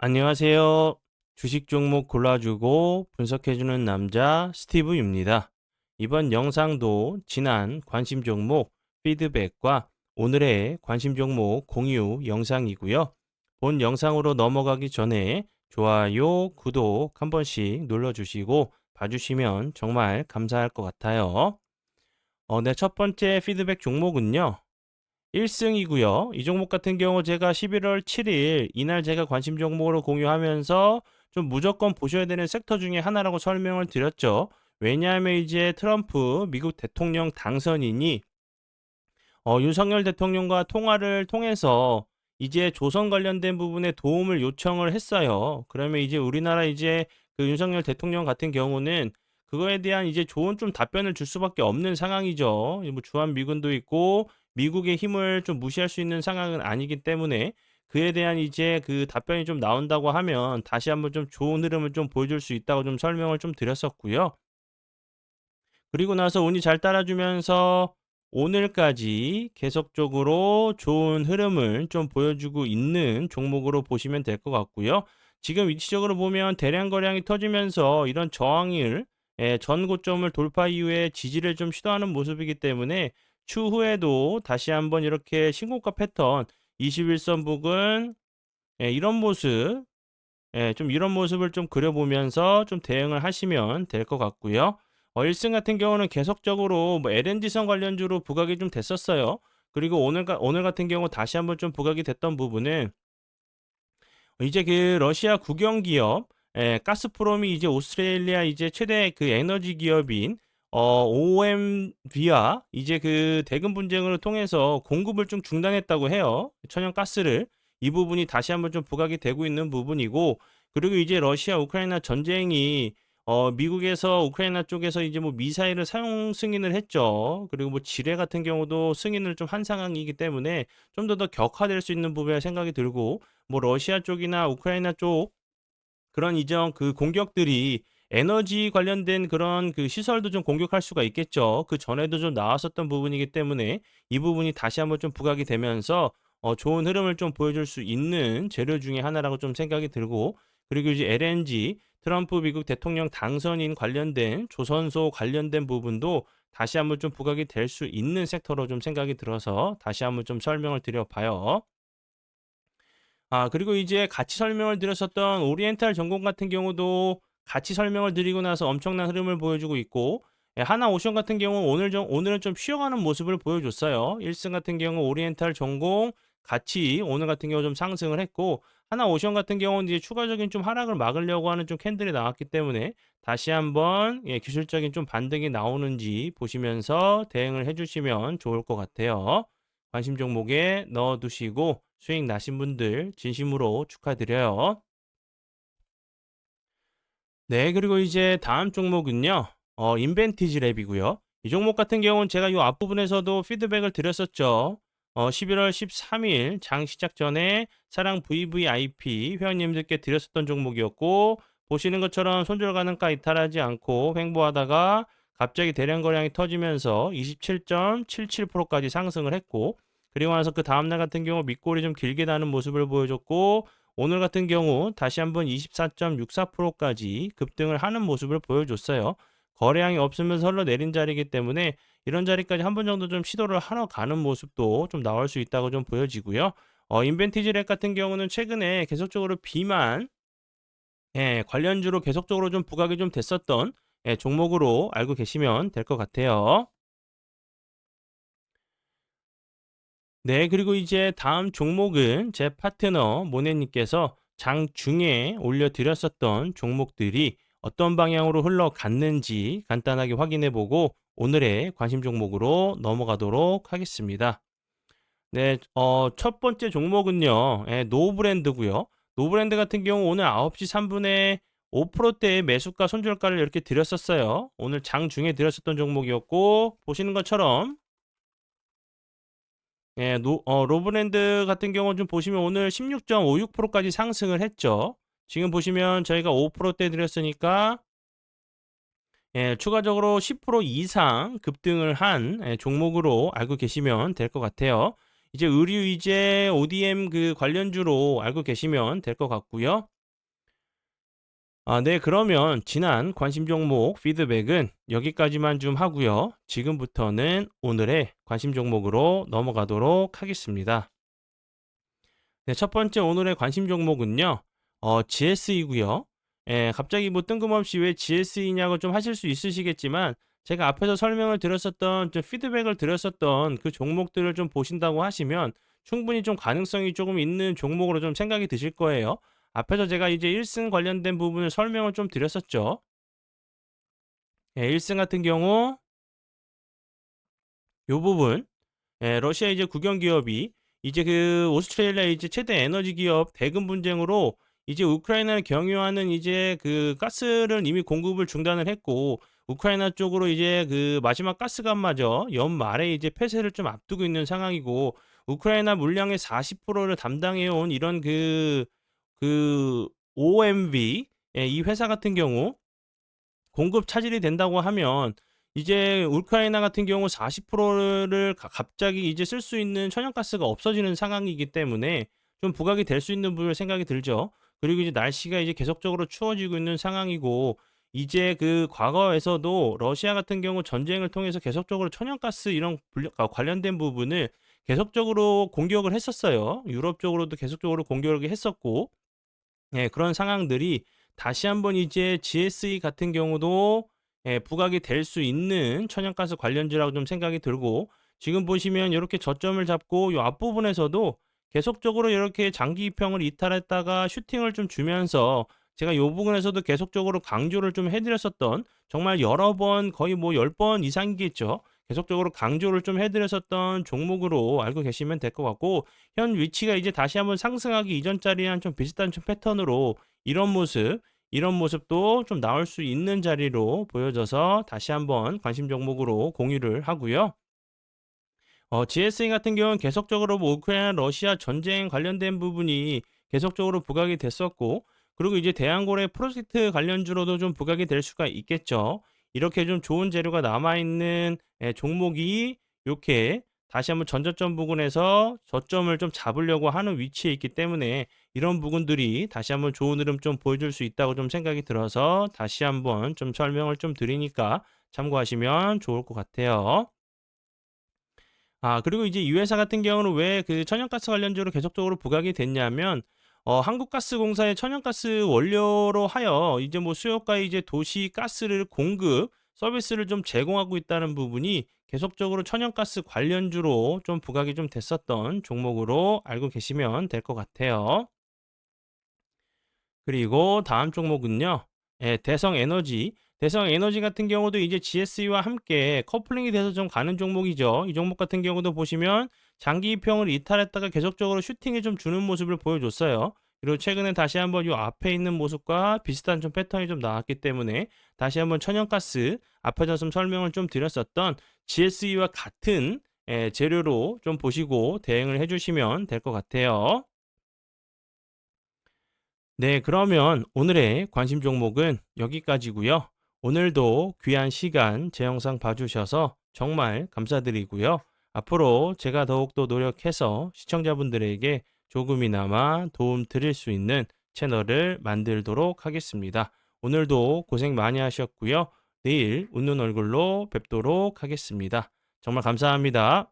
안녕하세요. 주식 종목 골라주고 분석해주는 남자 스티브입니다. 이번 영상도 지난 관심 종목 피드백과 오늘의 관심 종목 공유 영상이고요. 본 영상으로 넘어가기 전에 좋아요, 구독 한 번씩 눌러주시고 봐주시면 정말 감사할 것 같아요. 네, 첫 번째 피드백 종목은요. 1승이고요. 이 종목 같은 경우 제가 11월 7일 이날 제가 관심 종목으로 공유하면서 좀 무조건 보셔야 되는 섹터 중에 하나라고 설명을 드렸죠. 왜냐하면 이제 트럼프 미국 대통령 당선인이 윤석열 대통령과 통화를 통해서 이제 조선 관련된 부분에 도움을 요청을 했어요. 그러면 이제 우리나라 이제 그 윤석열 대통령 같은 경우는 그거에 대한 이제 좋은 좀 답변을 줄 수밖에 없는 상황이죠. 뭐 주한 미군도 있고 미국의 힘을 좀 무시할 수 있는 상황은 아니기 때문에 그에 대한 이제 그 답변이 좀 나온다고 하면 다시 한번 좀 좋은 흐름을 좀 보여줄 수 있다고 좀 설명을 좀 드렸었고요. 그리고 나서 운이 잘 따라주면서 오늘까지 계속적으로 좋은 흐름을 좀 보여주고 있는 종목으로 보시면 될 것 같고요. 지금 위치적으로 보면 대량 거량이 터지면서 이런 저항을 전고점을 돌파 이후에 지지를 좀 시도하는 모습이기 때문에 추후에도 다시 한번 이렇게 신고가 패턴 21선 부근 이런 모습 좀 이런 모습을 좀 그려보면서 좀 대응을 하시면 될 것 같고요. 1승 같은 경우는 계속적으로 뭐 LNG선 관련주로 부각이 좀 됐었어요. 그리고 오늘 같은 경우 다시 한번 좀 부각이 됐던 부분은 이제 그 러시아 국영 기업 가스프롬이 이제 오스트레일리아 이제 최대 그 에너지 기업인 OMV와 이제 그 대금 분쟁을 통해서 공급을 좀 중단했다고 해요. 천연가스를. 이 부분이 다시 한번 좀 부각이 되고 있는 부분이고, 그리고 이제 러시아 우크라이나 전쟁이 미국에서 우크라이나 쪽에서 이제 뭐 미사일을 사용 승인을 했죠. 그리고 뭐 지뢰 같은 경우도 승인을 좀 한 상황이기 때문에 좀 더 격화될 수 있는 부분에 생각이 들고, 뭐 러시아 쪽이나 우크라이나 쪽 그런 이전 그 공격들이 에너지 관련된 그런 그 시설도 좀 공격할 수가 있겠죠. 그 전에도 좀 나왔었던 부분이기 때문에 이 부분이 다시 한번 좀 부각이 되면서 좋은 흐름을 좀 보여줄 수 있는 재료 중에 하나라고 좀 생각이 들고, 그리고 이제 LNG 트럼프 미국 대통령 당선인 관련된 조선소 관련된 부분도 다시 한번 좀 부각이 될 수 있는 섹터로 좀 생각이 들어서 다시 한번 좀 설명을 드려봐요. 그리고 이제 같이 설명을 드렸었던 오리엔탈 전공 같은 경우도 같이 설명을 드리고 나서 엄청난 흐름을 보여주고 있고, 하나오션 같은 경우 오늘은 좀 쉬어가는 모습을 보여줬어요. 1승 같은 경우 오리엔탈 전공 같이 오늘 같은 경우 좀 상승을 했고, 하나오션 같은 경우는 이제 추가적인 좀 하락을 막으려고 하는 좀 캔들이 나왔기 때문에 다시 한번 기술적인 좀 반등이 나오는지 보시면서 대응을 해주시면 좋을 것 같아요. 관심 종목에 넣어 두시고 수익 나신 분들 진심으로 축하드려요. 네, 그리고 이제 다음 종목은요. 인벤티지 랩이고요. 이 종목 같은 경우는 제가 이 앞부분에서도 피드백을 드렸었죠. 11월 13일 장 시작 전에 사랑 VVIP 회원님들께 드렸었던 종목이었고, 보시는 것처럼 손절 가능가 이탈하지 않고 횡보하다가 갑자기 대량 거량이 터지면서 27.77%까지 상승을 했고, 그리고 나서 그 다음날 같은 경우 밑골이 좀 길게 나는 모습을 보여줬고, 오늘 같은 경우 다시 한번 24.64%까지 급등을 하는 모습을 보여줬어요. 거래량이 없으면서 흘러내린 자리이기 때문에 이런 자리까지 한 번 정도 좀 시도를 하러 가는 모습도 좀 나올 수 있다고 좀 보여지고요. 인벤티지 랩 같은 경우는 최근에 계속적으로 비만 관련주로 계속적으로 좀 부각이 좀 됐었던 종목으로 알고 계시면 될 것 같아요. 네, 그리고 이제 다음 종목은 제 파트너 모네님께서 장중에 올려드렸었던 종목들이 어떤 방향으로 흘러갔는지 간단하게 확인해보고 오늘의 관심 종목으로 넘어가도록 하겠습니다. 네, 첫 번째 종목은요, 노브랜드고요. 노브랜드 같은 경우 오늘 9시 3분에 5%대의 매수가 손절가를 이렇게 드렸었어요. 오늘 장중에 드렸었던 종목이었고, 보시는 것처럼 로브랜드 같은 경우 좀 보시면 오늘 16.56%까지 상승을 했죠. 지금 보시면 저희가 5%대 드렸으니까 추가적으로 10% 이상 급등을 한 종목으로 알고 계시면 될 것 같아요. 이제 의류 이제 ODM 그 관련주로 알고 계시면 될 것 같고요. 네, 그러면 지난 관심 종목 피드백은 여기까지만 좀 하고요. 지금부터는 오늘의 관심 종목으로 넘어가도록 하겠습니다. 네, 첫 번째 오늘의 관심 종목은요. GS이고요. 예, 갑자기 뭐 뜬금없이 왜 GS이냐고 좀 하실 수 있으시겠지만 제가 앞에서 설명을 드렸었던 좀 피드백을 드렸었던 그 종목들을 좀 보신다고 하시면 충분히 좀 가능성이 조금 있는 종목으로 좀 생각이 드실 거예요. 앞에서 제가 이제 1승 관련된 부분을 설명을 좀 드렸었죠. 예, 1승 같은 경우 요 부분, 예, 러시아 이제 국영 기업이 이제 그 오스트레일리아 이제 최대 에너지 기업 대금 분쟁으로 이제 우크라이나를 경유하는 이제 그 가스를 이미 공급을 중단을 했고 우크라이나 쪽으로 이제 그 마지막 가스관마저 연말에 이제 폐쇄를 좀 앞두고 있는 상황이고 우크라이나 물량의 40%를 담당해 온 이런 그 OMV, 예, 이 회사 같은 경우 공급 차질이 된다고 하면 이제 우크라이나 같은 경우 40%를 갑자기 이제 쓸 수 있는 천연가스가 없어지는 상황이기 때문에 좀 부각이 될 수 있는 부분 생각이 들죠. 그리고 이제 날씨가 이제 계속적으로 추워지고 있는 상황이고 이제 그 과거에서도 러시아 같은 경우 전쟁을 통해서 계속적으로 천연가스 이런 관련된 부분을 계속적으로 공격을 했었어요. 유럽 쪽으로도 계속적으로 공격을 했었고 예, 그런 상황들이 다시 한번 이제 GSE 같은 경우도 예, 부각이 될 수 있는 천연가스 관련주라고 좀 생각이 들고 지금 보시면 이렇게 저점을 잡고 이 앞부분에서도 계속적으로 이렇게 장기 이평을 이탈했다가 슈팅을 좀 주면서 제가 이 부분에서도 계속적으로 강조를 좀 해드렸었던 정말 여러 번 거의 뭐 10번 이상이겠죠. 계속적으로 강조를 좀 해드렸었던 종목으로 알고 계시면 될 것 같고 현 위치가 이제 다시 한번 상승하기 이전 자리랑 좀 비슷한 좀 패턴으로 이런 모습, 이런 모습도 좀 나올 수 있는 자리로 보여져서 다시 한번 관심 종목으로 공유를 하고요. GSE 같은 경우는 계속적으로 뭐 우크라이나 러시아 전쟁 관련된 부분이 계속적으로 부각이 됐었고 그리고 이제 대한고래 프로젝트 관련주로도 좀 부각이 될 수가 있겠죠. 이렇게 좀 좋은 재료가 남아있는 종목이 이렇게 다시 한번 전저점 부근에서 저점을 좀 잡으려고 하는 위치에 있기 때문에 이런 부분들이 다시 한번 좋은 흐름 좀 보여줄 수 있다고 좀 생각이 들어서 다시 한번 좀 설명을 좀 드리니까 참고하시면 좋을 것 같아요. 그리고 이제 이 회사 같은 경우는 왜 그 천연가스 관련주로 계속적으로 부각이 됐냐면 한국가스공사의 천연가스 원료로 하여 이제 뭐 수요가 이제 도시 가스를 공급 서비스를 좀 제공하고 있다는 부분이 계속적으로 천연가스 관련주로 좀 부각이 좀 됐었던 종목으로 알고 계시면 될 것 같아요. 그리고 다음 종목은요. 예, 대성에너지. 대성에너지 같은 경우도 이제 GSE와 함께 커플링이 돼서 좀 가는 종목이죠. 이 종목 같은 경우도 보시면 장기 이평을 이탈했다가 계속적으로 슈팅을 좀 주는 모습을 보여줬어요. 그리고 최근에 다시 한번 이 앞에 있는 모습과 비슷한 좀 패턴이 좀 나왔기 때문에 다시 한번 천연가스 앞에서 좀 설명을 좀 드렸었던 GSE와 같은 재료로 좀 보시고 대응을 해주시면 될 것 같아요. 네, 그러면 오늘의 관심 종목은 여기까지고요. 오늘도 귀한 시간 제 영상 봐주셔서 정말 감사드리고요. 앞으로 제가 더욱더 노력해서 시청자분들에게 조금이나마 도움 드릴 수 있는 채널을 만들도록 하겠습니다. 오늘도 고생 많이 하셨고요. 내일 웃는 얼굴로 뵙도록 하겠습니다. 정말 감사합니다.